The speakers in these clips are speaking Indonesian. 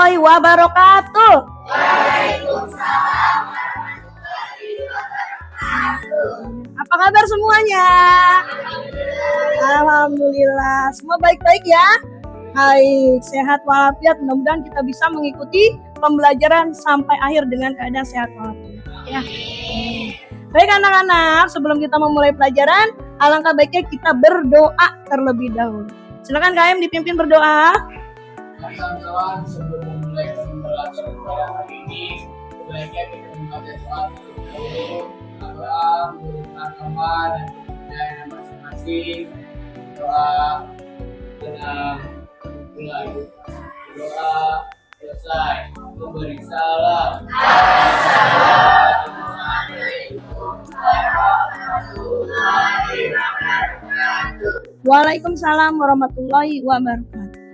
warahmatullahi wabarakatuh. Waalaikumsalam. Apa kabar semuanya? Alhamdulillah, semua baik-baik ya? Baik, sehat walafiat. Mudah-mudahan kita bisa mengikuti pembelajaran sampai akhir dengan keadaan sehat walafiat. Ya. Baik anak-anak, sebelum kita memulai pelajaran, alangkah baiknya kita berdoa terlebih dahulu. Silakan KM dipimpin berdoa. Kawan-kawan, sebelum memulai pembelajaran pada hari ini, sebaiknya kita membaca doa terlebih dahulu. Allah memberikan agama dan kepercayaan masing-masing. Doa tenang, mulai. Doa selesai. Memberi salam. Assalamualaikum warahmatullahi wabarakatuh. Waalaikumsalam warahmatullahi wabarakatuh.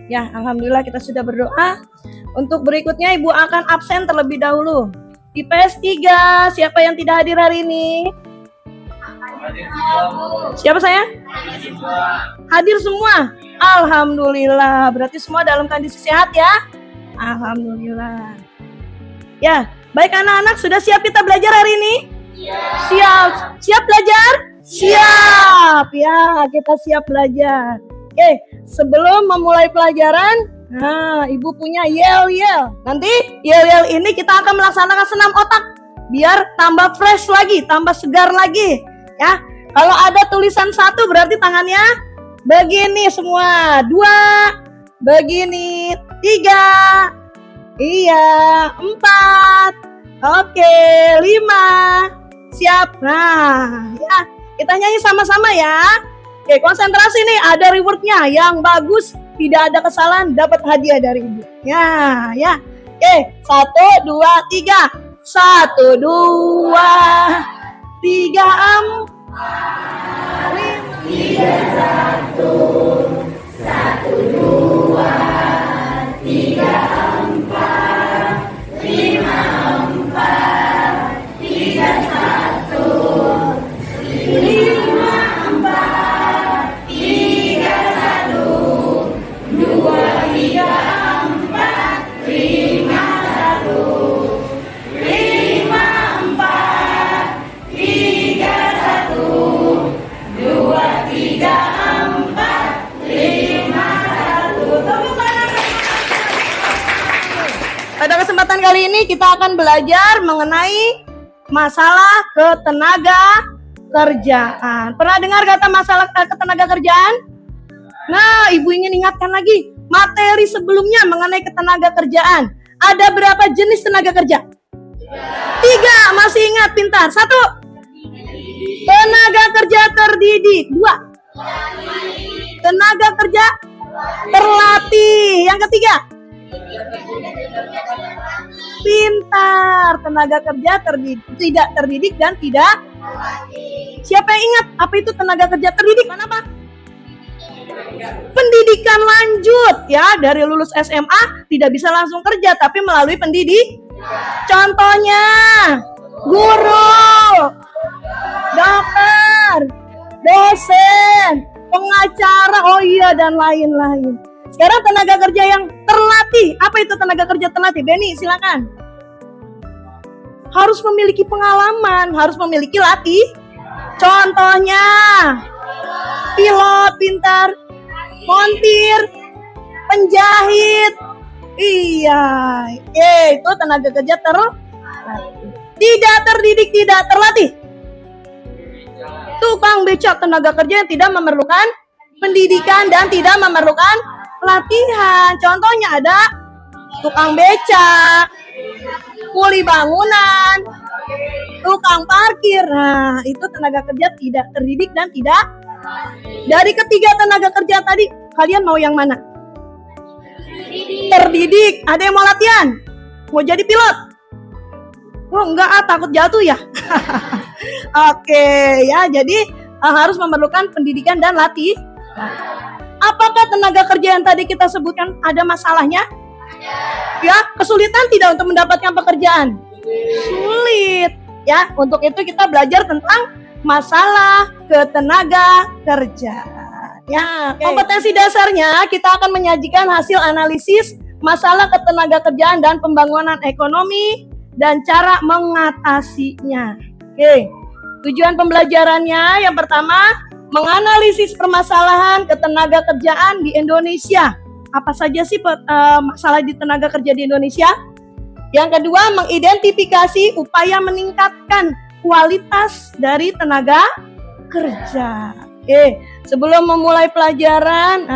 Ya, alhamdulillah kita sudah berdoa. Untuk berikutnya Ibu akan absen terlebih dahulu. IPS 3, siapa yang tidak hadir hari ini? Siapa saya? Hadir semua? Alhamdulillah, berarti semua dalam kondisi sehat ya? Alhamdulillah. Ya, baik anak-anak, sudah siap kita belajar hari ini? Siap. Siap belajar? Siap. Ya, kita siap belajar. Oke, sebelum memulai pelajaran, Ibu punya yel-yel. Nanti yel-yel ini kita akan melaksanakan senam otak biar tambah fresh lagi, tambah segar lagi. Ya, kalau ada tulisan 1 berarti tangannya begini semua. 2, begini. 3, iya. 4, oke. 5, siap. Nah, ya, kita nyanyi sama-sama ya. Oke, konsentrasi nih, ada rewardnya yang bagus. Tidak ada kesalahan, dapat hadiah dari Ibu. Ya. Oke, 1, 2, 3. 1, 2, 3, 4, 3, 1, 2, 3, 4, 5, 4, 3, 1, 5, 4, 3, 1, 2, 3, 4, 5, 1, 5, 4, 3, 1, 2, 3, 4, 5, 1. Pada kesempatan kali ini kita akan belajar mengenai masalah ketenaga kerjaan. Pernah dengar kata masalah ketenaga kerjaan? Nah, Ibu ingin ingatkan lagi materi sebelumnya mengenai ketenaga kerjaan. Ada berapa jenis tenaga kerja? 3, masih ingat pintar. 1, tenaga kerja terdidik. 2, tenaga kerja terlatih. Yang ketiga, pintar. Tenaga kerja tidak terdidik dan tidak. Siapa yang ingat apa itu tenaga kerja terdidik? Apa? Pendidikan lanjut ya, dari lulus SMA tidak bisa langsung kerja tapi melalui pendidik. Contohnya guru, dokter, dosen, pengacara, dan lain-lain. Sekarang tenaga kerja yang terlatih. Apa itu tenaga kerja terlatih? Benny, silakan. Harus memiliki pengalaman, harus memiliki latih. Contohnya pilot pintar, montir, penjahit. Iya, itu tenaga kerja terlatih. Tidak terdidik, tidak terlatih. Tukang becak, tenaga kerja yang tidak memerlukan pendidikan dan tidak memerlukan latihan. Contohnya ada tukang becak, kuli bangunan, tukang parkir. Nah, itu tenaga kerja tidak terdidik dan tidak. Dari ketiga tenaga kerja tadi, kalian mau yang mana? Terdidik. Ada yang mau latihan? Mau jadi pilot? Oh enggak, takut jatuh ya. Oke, ya, jadi harus memerlukan pendidikan dan latih. Apakah tenaga kerja yang tadi kita sebutkan ada masalahnya? Ya, kesulitan tidak untuk mendapatkan pekerjaan? Sulit. Ya, untuk itu kita belajar tentang masalah ketenaga kerjaan. Ya, kompetensi dasarnya kita akan menyajikan hasil analisis masalah ketenagakerjaan dan pembangunan ekonomi dan cara mengatasinya. Oke, tujuan pembelajarannya yang pertama, menganalisis permasalahan ketenagakerjaan di Indonesia. Apa saja sih masalah di tenaga kerja di Indonesia? Yang kedua, mengidentifikasi upaya meningkatkan kualitas dari tenaga kerja. Oke, sebelum memulai pelajaran,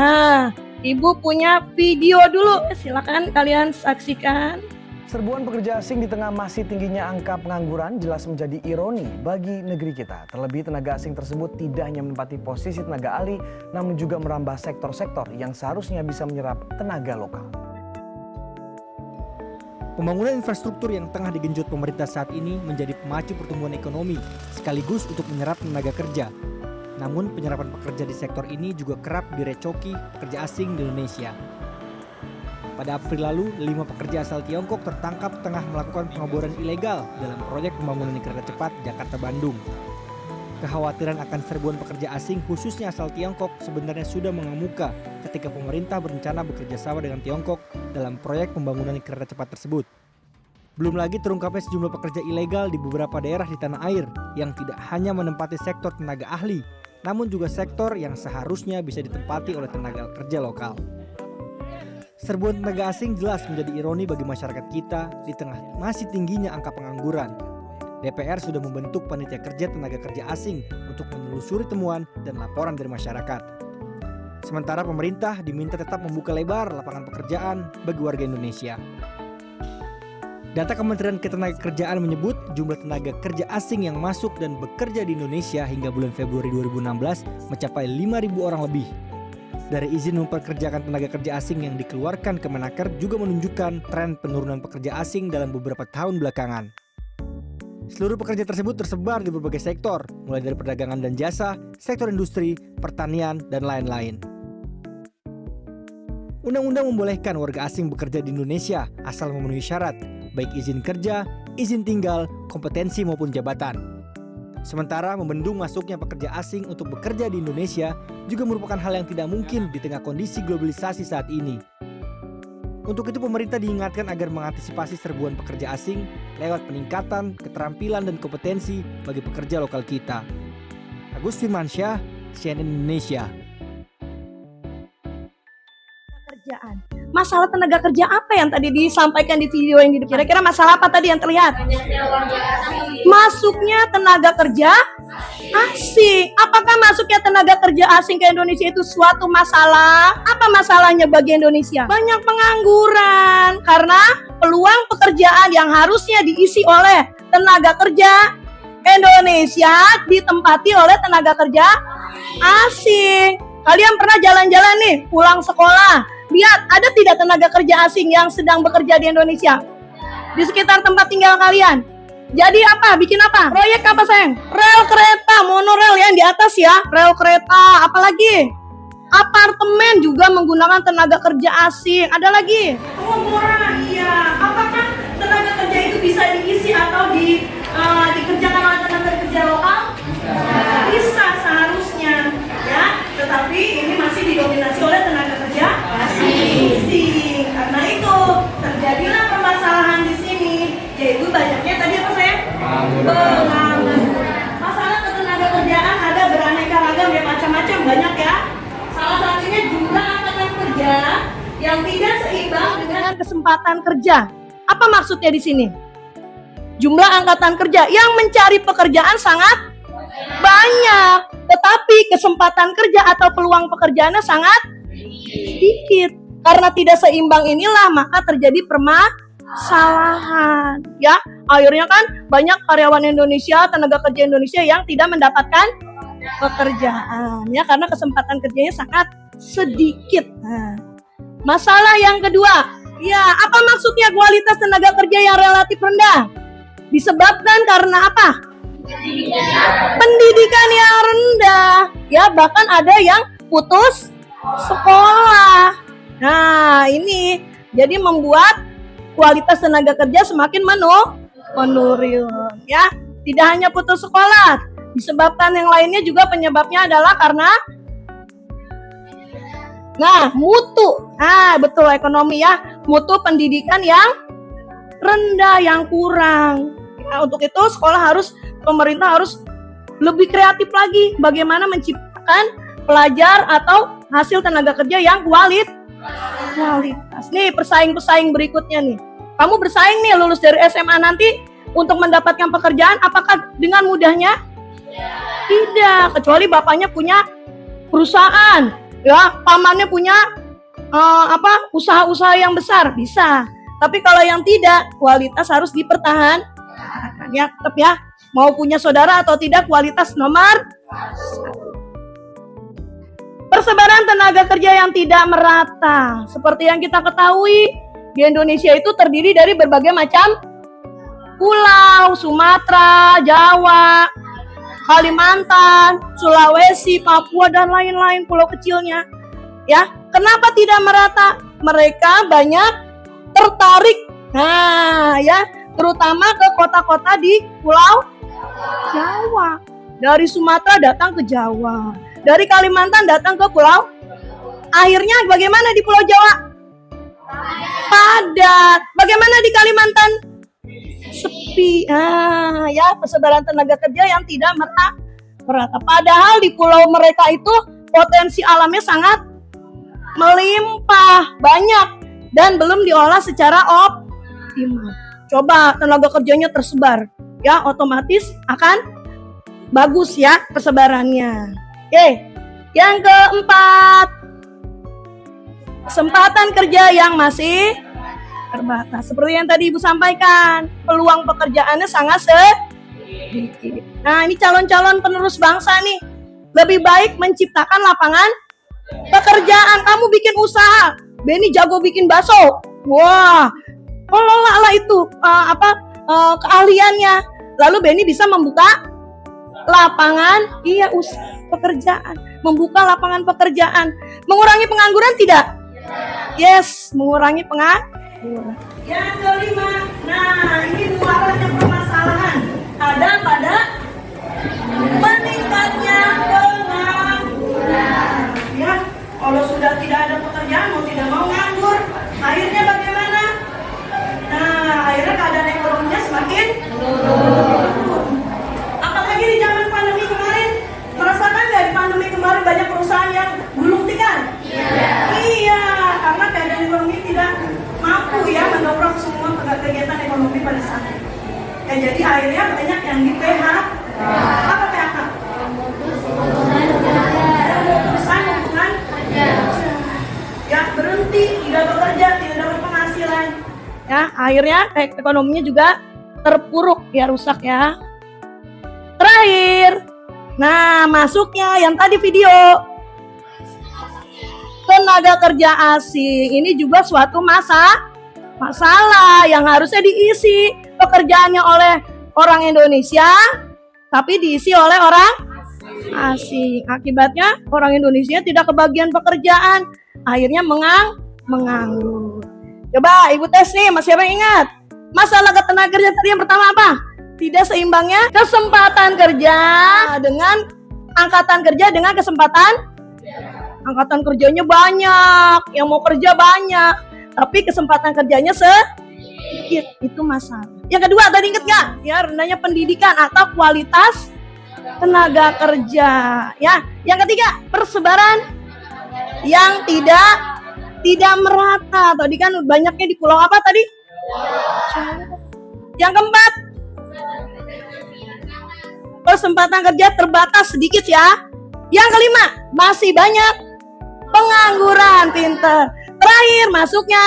Ibu punya video dulu. Silakan kalian saksikan. Serbuan pekerja asing di tengah masih tingginya angka pengangguran jelas menjadi ironi bagi negeri kita. Terlebih tenaga asing tersebut tidak hanya menempati posisi tenaga ahli, namun juga merambah sektor-sektor yang seharusnya bisa menyerap tenaga lokal. Pembangunan infrastruktur yang tengah digenjot pemerintah saat ini menjadi pemacu pertumbuhan ekonomi, sekaligus untuk menyerap tenaga kerja. Namun penyerapan pekerja di sektor ini juga kerap direcoki pekerja asing di Indonesia. Pada April lalu, 5 pekerja asal Tiongkok tertangkap tengah melakukan pengeboran ilegal dalam proyek pembangunan kereta cepat Jakarta-Bandung. Kekhawatiran akan serbuan pekerja asing khususnya asal Tiongkok sebenarnya sudah mengemuka ketika pemerintah berencana bekerja sama dengan Tiongkok dalam proyek pembangunan kereta cepat tersebut. Belum lagi terungkapnya sejumlah pekerja ilegal di beberapa daerah di tanah air yang tidak hanya menempati sektor tenaga ahli, namun juga sektor yang seharusnya bisa ditempati oleh tenaga kerja lokal. Serbuan tenaga asing jelas menjadi ironi bagi masyarakat kita di tengah masih tingginya angka pengangguran. DPR sudah membentuk panitia kerja tenaga kerja asing untuk menelusuri temuan dan laporan dari masyarakat. Sementara pemerintah diminta tetap membuka lebar lapangan pekerjaan bagi warga Indonesia. Data Kementerian Ketenagakerjaan menyebut jumlah tenaga kerja asing yang masuk dan bekerja di Indonesia hingga bulan Februari 2016 mencapai 5.000 orang lebih. Dari izin memperkerjakan tenaga kerja asing yang dikeluarkan Kemenaker juga menunjukkan tren penurunan pekerja asing dalam beberapa tahun belakangan. Seluruh pekerja tersebut tersebar di berbagai sektor, mulai dari perdagangan dan jasa, sektor industri, pertanian, dan lain-lain. Undang-undang membolehkan warga asing bekerja di Indonesia asal memenuhi syarat, baik izin kerja, izin tinggal, kompetensi maupun jabatan. Sementara membendung masuknya pekerja asing untuk bekerja di Indonesia juga merupakan hal yang tidak mungkin di tengah kondisi globalisasi saat ini. Untuk itu pemerintah diingatkan agar mengantisipasi serbuan pekerja asing lewat peningkatan keterampilan dan kompetensi bagi pekerja lokal kita. Agus Firmansyah, CNN Indonesia. Kerjaan. Masalah tenaga kerja apa yang tadi disampaikan di video yang kira-kira masalah apa tadi yang terlihat? Masuknya tenaga kerja asing. Apakah masuknya tenaga kerja asing ke Indonesia itu suatu masalah? Apa masalahnya bagi Indonesia? Banyak pengangguran karena peluang pekerjaan yang harusnya diisi oleh tenaga kerja Indonesia ditempati oleh tenaga kerja asing. Kalian pernah jalan-jalan nih pulang sekolah? Lihat, ada tidak tenaga kerja asing yang sedang bekerja di Indonesia? Di sekitar tempat tinggal kalian. Jadi apa? Bikin apa? Proyek apa sayang? Rel kereta, monorail yang di atas ya. Rel kereta, apalagi? Apartemen juga menggunakan tenaga kerja asing. Ada lagi? Pengeboran, iya. Apakah tenaga kerja itu bisa diisi atau dikerjakan oleh tenaga kerja lokal? Bisa seharusnya, ya. Tetapi ini masih didominasi oleh tenaga kerja asing. Karena itu terjadilah permasalahan di sini, yaitu banyaknya tadi apa sayang? Pengangguran. Masalah ketenaga kerjaan ada beraneka ragam ya, macam-macam, banyak ya. Salah satunya jumlah angkatan kerja yang tidak seimbang dengan kesempatan kerja. Apa maksudnya di sini? Jumlah angkatan kerja yang mencari pekerjaan sangat banyak, tetapi kesempatan kerja atau peluang pekerjaannya sangat sedikit. Karena tidak seimbang inilah maka terjadi permasalahan. Ya, akhirnya kan banyak karyawan Indonesia, tenaga kerja Indonesia yang tidak mendapatkan pekerjaan, ya karena kesempatan kerjanya sangat sedikit. Nah, masalah yang kedua, ya apa maksudnya kualitas tenaga kerja yang relatif rendah? Disebabkan karena apa? Pendidikan yang rendah, ya bahkan ada yang putus sekolah. Nah ini jadi membuat kualitas tenaga kerja semakin menurun, ya. Tidak hanya putus sekolah, disebabkan yang lainnya juga penyebabnya adalah karena mutu. Betul ekonomi ya. mutu pendidikan yang rendah, yang kurang. Nah, untuk itu pemerintah harus lebih kreatif lagi bagaimana menciptakan pelajar atau hasil tenaga kerja yang kualitas. Nih pesaing-pesaing berikutnya nih. Kamu bersaing nih lulus dari SMA nanti untuk mendapatkan pekerjaan, apakah dengan mudahnya? Tidak, kecuali bapaknya punya perusahaan, ya, pamannya punya usaha-usaha yang besar, bisa. Tapi kalau yang tidak, kualitas harus dipertahankan. Ya, tetap ya, mau punya saudara atau tidak, kualitas nomor 1. Persebaran tenaga kerja yang tidak merata. Seperti yang kita ketahui, di Indonesia itu terdiri dari berbagai macam pulau, Sumatera, Jawa, Kalimantan, Sulawesi, Papua, dan lain-lain pulau kecilnya. Ya, kenapa tidak merata? Mereka banyak tertarik, terutama ke kota-kota di Pulau Jawa. Dari Sumatera datang ke Jawa, dari Kalimantan datang ke Pulau. Akhirnya bagaimana di Pulau Jawa? Padat. Bagaimana di Kalimantan? Sepi. Persebaran tenaga kerja yang tidak merata. Padahal di pulau mereka itu potensi alamnya sangat melimpah, banyak, dan belum diolah secara optimal. Coba tenaga kerjanya tersebar, ya otomatis akan bagus ya persebarannya. Oke, yang keempat, kesempatan kerja yang masih terbatas. Seperti yang tadi Ibu sampaikan, peluang pekerjaannya sangat sedikit. Nah, ini calon-calon penerus bangsa nih, lebih baik menciptakan lapangan pekerjaan. Kamu bikin usaha, Benny jago bikin bakso. Wah, kelola lah itu keahliannya. Lalu Benny bisa membuka lapangan, usaha pekerjaan, membuka lapangan pekerjaan, mengurangi pengangguran tidak? Yes, mengurangi pengangguran. Yang kelima, nah ini muaranya permasalahan ada pada meningkatnya pengangguran. Ya, kalau sudah tidak ada pekerjaan mau tidak mau nganggur, akhirnya bagaimana? Nah, akhirnya keadaan ekonominya semakin menurun. Apalagi di zaman pandemi kemarin, merasakan nggak di pandemi kemarin banyak perusahaan yang gulung tikar? Iya, karena keadaan ekonomi tidak mampu ya mendorong semua kegiatan ekonomi pada saat itu. Ya, jadi akhirnya banyak yang di PHK. Apa PHK? Pememutusan hubungan kerja. Ya, berhenti, tidak bekerja, tidak dapat penghasilan. Ya, akhirnya ekonominya juga terpuruk, ya rusak ya. Terakhir, nah masuknya yang tadi video, tenaga kerja asing ini juga suatu masalah yang harusnya diisi pekerjaannya oleh orang Indonesia, tapi diisi oleh orang asing. Akibatnya orang Indonesia tidak kebagian pekerjaan, akhirnya menganggur. Coba Ibu tes nih, masih apa ingat? Masalah ketenaga kerja tadi yang pertama apa? Tidak seimbangnya kesempatan kerja dengan angkatan kerja dengan kesempatan. Angkatan kerjanya banyak, yang mau kerja banyak, tapi kesempatan kerjanya sedikit. Itu masalah. Yang kedua tadi inget gak? Ya, rendahnya pendidikan atau kualitas tenaga kerja. Ya, yang ketiga persebaran yang tidak merata. Tadi kan banyaknya di pulau apa tadi? Yang keempat, kesempatan kerja terbatas sedikit ya. Yang kelima, masih banyak pengangguran. Pinter. Terakhir masuknya.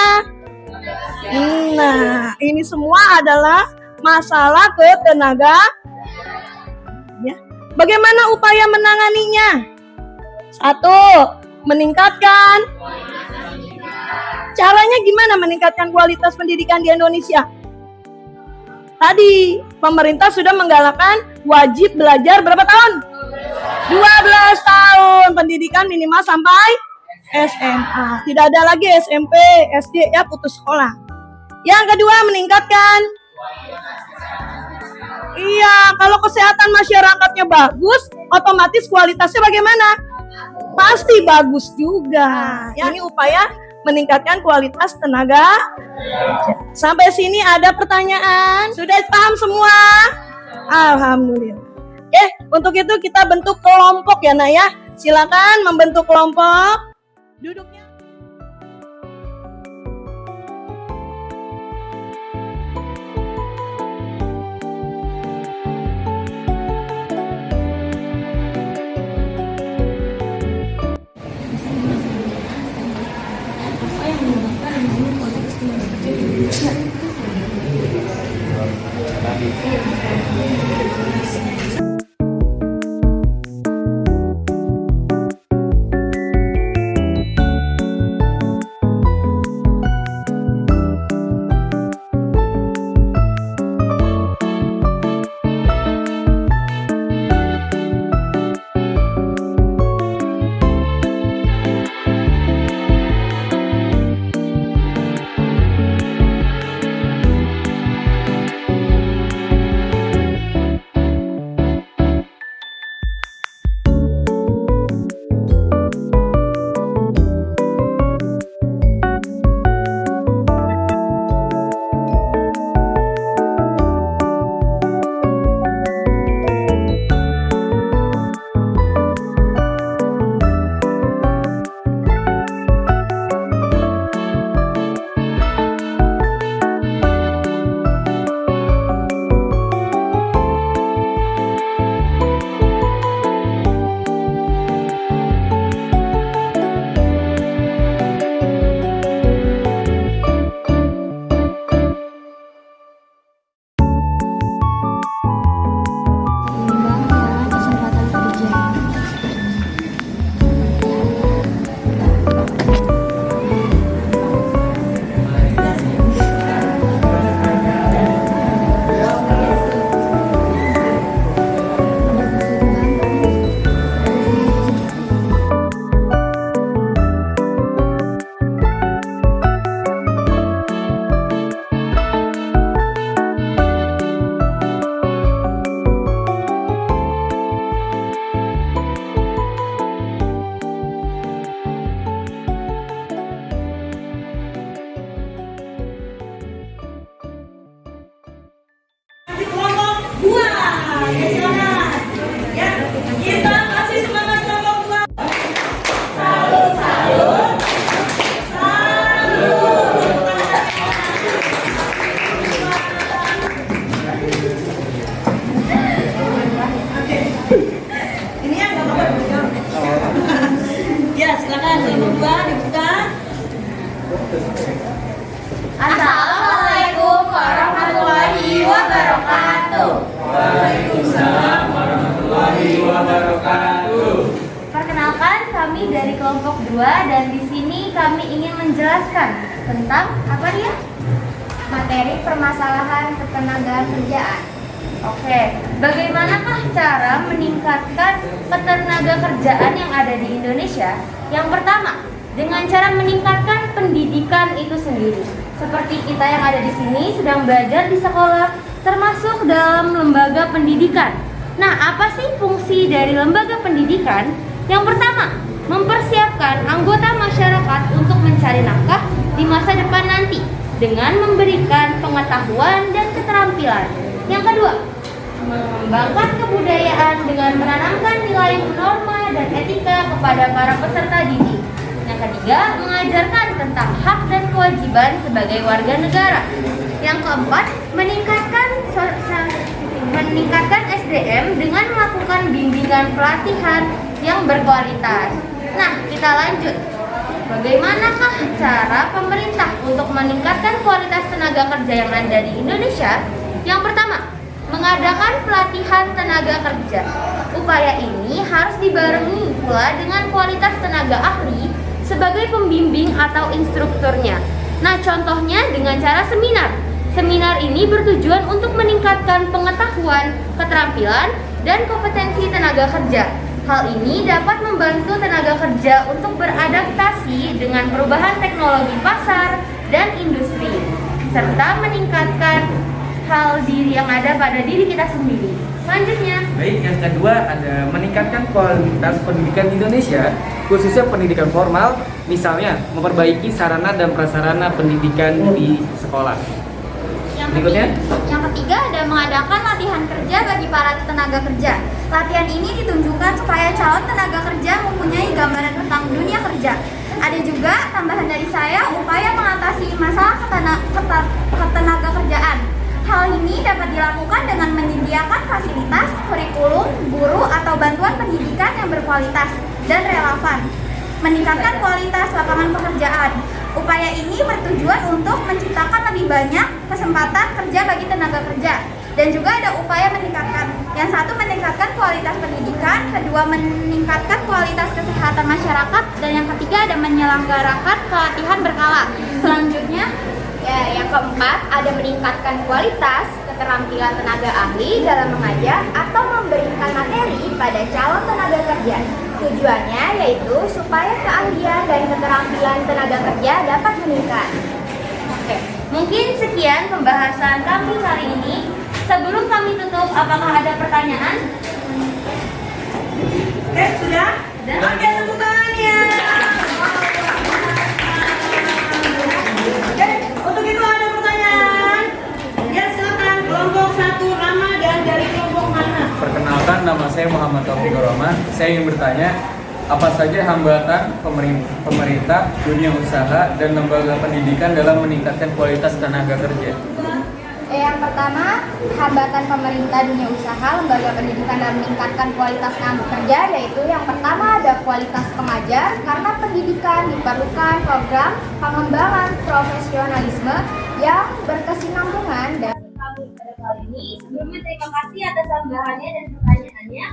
Nah, ini semua adalah masalah ketenaga. Ya. Bagaimana upaya menanganinya? 1. Meningkatkan. Caranya gimana meningkatkan kualitas pendidikan di Indonesia? Tadi pemerintah sudah menggalakkan wajib belajar berapa tahun? 12 tahun pendidikan minimal sampai SMA. Tidak ada lagi SMP, SD ya putus sekolah. Yang kedua meningkatkan. Iya, kalau kesehatan masyarakatnya bagus, otomatis kualitasnya bagaimana? Pasti bagus juga. Ya, ini upaya meningkatkan kualitas tenaga. Sampai sini ada pertanyaan? Sudah paham semua? Alhamdulillah. Oke, untuk itu kita bentuk kelompok ya Nak ya. Silakan membentuk kelompok. Duduknya. Assalamualaikum warahmatullahi wabarakatuh. Waalaikumsalam warahmatullahi wabarakatuh. Perkenalkan, kami dari kelompok 2 dan di sini kami ingin menjelaskan tentang apa dia? Materi permasalahan ketenagaan kerjaan. Oke, bagaimanakah cara meningkatkan ketenaga kerjaan yang ada di Indonesia? Yang pertama, dengan cara meningkatkan pendidikan itu sendiri. Seperti kita yang ada di sini sedang belajar di sekolah, termasuk dalam lembaga pendidikan. Nah, apa sih fungsi dari lembaga pendidikan? Yang pertama, mempersiapkan anggota masyarakat untuk mencari nafkah di masa depan nanti dengan memberikan pengetahuan dan keterampilan. Yang kedua, mengembangkan kebudayaan dengan menanamkan nilai norma dan etika kepada para peserta didik. Yang ketiga, mengajarkan tentang hak dan kewajiban sebagai warga negara. Yang keempat, meningkatkan SDM dengan melakukan bimbingan pelatihan yang berkualitas. Nah, kita lanjut. Bagaimanakah cara pemerintah untuk meningkatkan kualitas tenaga kerja yang ada di Indonesia? Yang pertama, mengadakan pelatihan tenaga kerja. Upaya ini harus dibarengi pula dengan kualitas tenaga ahli sebagai pembimbing atau instrukturnya. Nah, contohnya dengan cara seminar. Seminar ini bertujuan untuk meningkatkan pengetahuan, keterampilan, dan kompetensi tenaga kerja. Hal ini dapat membantu tenaga kerja untuk beradaptasi dengan perubahan teknologi pasar dan industri, serta meningkatkan hal diri yang ada pada diri kita sendiri. Selanjutnya, Baik, yang kedua ada meningkatkan kualitas pendidikan di Indonesia, khususnya pendidikan formal, misalnya memperbaiki sarana dan prasarana pendidikan di sekolah. Berikutnya. Yang ketiga ada mengadakan latihan kerja bagi para tenaga kerja. Latihan ini ditunjukkan supaya calon tenaga kerja mempunyai gambaran tentang dunia kerja. Ada juga tambahan dari saya upaya mengatasi masalah ketenaga kerjaan. Hal ini dapat dilakukan dengan menyediakan fasilitas, kurikulum, guru atau bantuan pendidikan yang berkualitas dan relevan. Meningkatkan kualitas lapangan pekerjaan. Upaya ini bertujuan untuk menciptakan lebih banyak kesempatan kerja bagi tenaga kerja. Dan juga ada upaya meningkatkan. Yang satu meningkatkan kualitas pendidikan, kedua meningkatkan kualitas kesehatan masyarakat, dan yang ketiga ada menyelenggarakan pelatihan berkala. Selanjutnya, yang keempat ada meningkatkan kualitas keterampilan tenaga ahli dalam mengajar atau memberikan materi pada calon tenaga kerja. Tujuannya yaitu supaya keahlian dan keterampilan tenaga kerja dapat meningkat. Oke, mungkin sekian pembahasan kami kali ini. Sebelum kami tutup, apakah ada pertanyaan? Sudah? Oke, tepuk tangannya. Untuk itu ada pertanyaan? Ya, silakan. Kelompok 1 Ramadan dari kelompok mana? Perkenalkan, nama saya Muhammad Taufik Rahman. Saya ingin bertanya, apa saja hambatan pemerintah, dunia usaha, dan lembaga pendidikan dalam meningkatkan kualitas tenaga kerja? Yang pertama, hambatan pemerintah, dunia usaha, lembaga pendidikan dalam meningkatkan kualitas tenaga kerja, yaitu yang pertama ada kualitas pengajar, karena pendidikan diperlukan program pengembangan profesionalisme yang berkesinambungan. Dan kami pada kali ini, sebelumnya terima kasih atas tambahannya dan pertanyaannya,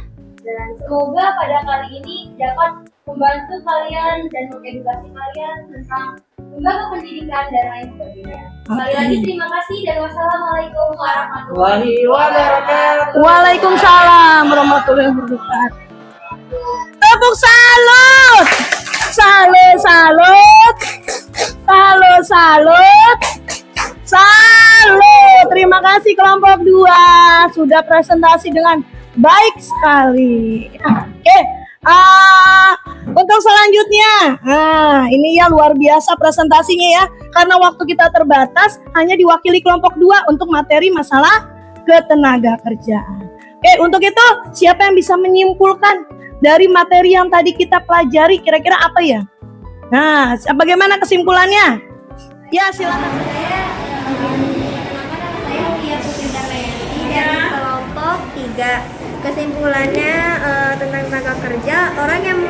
dan semoga pada kali ini dapat membantu kalian dan mengedukasi kalian tentang lembaga pendidikan dan lain sebagainya. Sekali lagi terima kasih dan wassalamualaikum warahmatullahi wabarakatuh. Waalaikumsalam warahmatullahi wabarakatuh. Tepuk salut. Salut, salut. Salut, salut. Salut. Terima kasih kelompok 2 sudah presentasi dengan baik sekali. Oke. Untuk selanjutnya, ini ya luar biasa presentasinya ya, karena waktu kita terbatas, hanya diwakili kelompok 2 untuk materi masalah ketenaga kerjaan. Oke, untuk itu siapa yang bisa menyimpulkan dari materi yang tadi kita pelajari, kira-kira apa ya? Nah, bagaimana kesimpulannya? Ya, silakan. Saya Tia Putri Darmayanti dari kelompok 3. Kesimpulannya tentang tenaga kerja, orang yang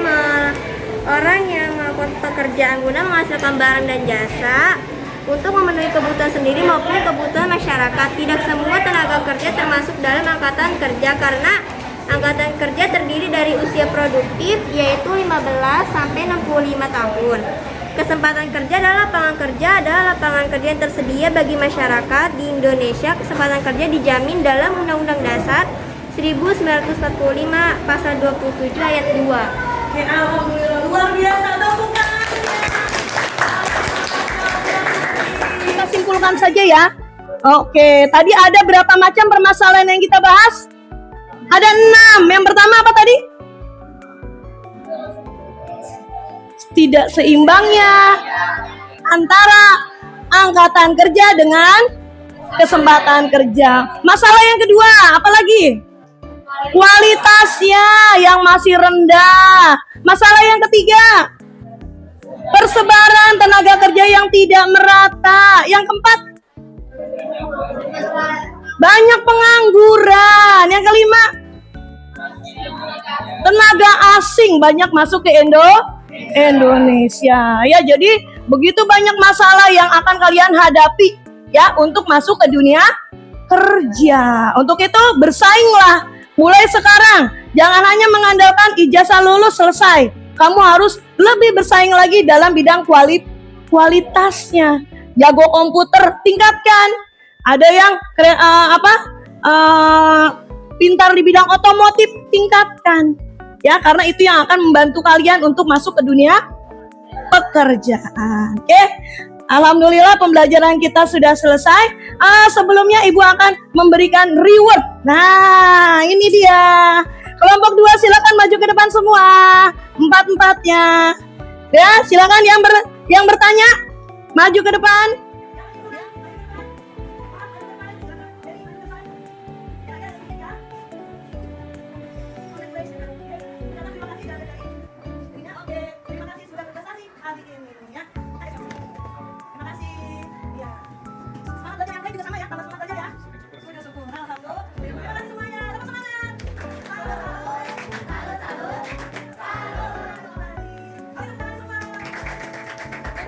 melakukan pekerjaan guna menghasilkan barang dan jasa untuk memenuhi kebutuhan sendiri maupun kebutuhan masyarakat. Tidak semua tenaga kerja termasuk dalam angkatan kerja karena angkatan kerja terdiri dari usia produktif yaitu 15 sampai 65 tahun. Kesempatan kerja adalah lapangan kerja yang tersedia bagi masyarakat di Indonesia. Kesempatan kerja dijamin dalam Undang-Undang Dasar 1945 pasal 27 ayat 2. Oke, alhamdulillah luar biasa, tepuk tangan. Kita simpulkan saja ya. Oke, tadi ada berapa macam permasalahan yang kita bahas? Ada 6. Yang pertama apa tadi? Tidak seimbangnya antara angkatan kerja dengan kesempatan kerja. Masalah yang kedua, apa lagi? Kualitasnya yang masih rendah. Masalah yang ketiga, persebaran tenaga kerja yang tidak merata. Yang keempat, banyak pengangguran. Yang kelima, tenaga asing banyak masuk ke Indonesia. Ya, jadi begitu banyak masalah yang akan kalian hadapi ya untuk masuk ke dunia kerja. Untuk itu bersainglah. Mulai sekarang, jangan hanya mengandalkan ijazah lulus selesai. Kamu harus lebih bersaing lagi dalam bidang kualitasnya. Jago komputer, tingkatkan. Ada yang pintar di bidang otomotif, tingkatkan. Ya, karena itu yang akan membantu kalian untuk masuk ke dunia pekerjaan. Oke. Alhamdulillah pembelajaran kita sudah selesai. Sebelumnya Ibu akan memberikan reward. Nah, ini dia. Kelompok 2 silakan maju ke depan semua. Empat-empatnya. Ya, silakan yang bertanya maju ke depan.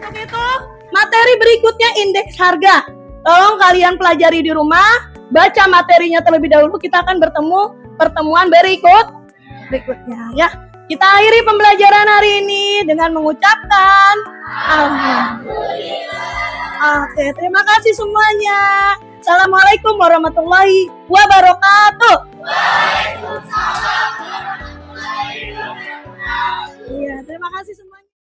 Untuk itu, materi berikutnya indeks harga. Tolong kalian pelajari di rumah, baca materinya terlebih dahulu. Kita akan bertemu pertemuan berikutnya ya. Kita akhiri pembelajaran hari ini dengan mengucapkan Alhamdulillah. Oke, terima kasih semuanya. Assalamualaikum warahmatullahi wabarakatuh. Waalaikumsalam warahmatullahi wabarakatuh. Iya, terima kasih semuanya.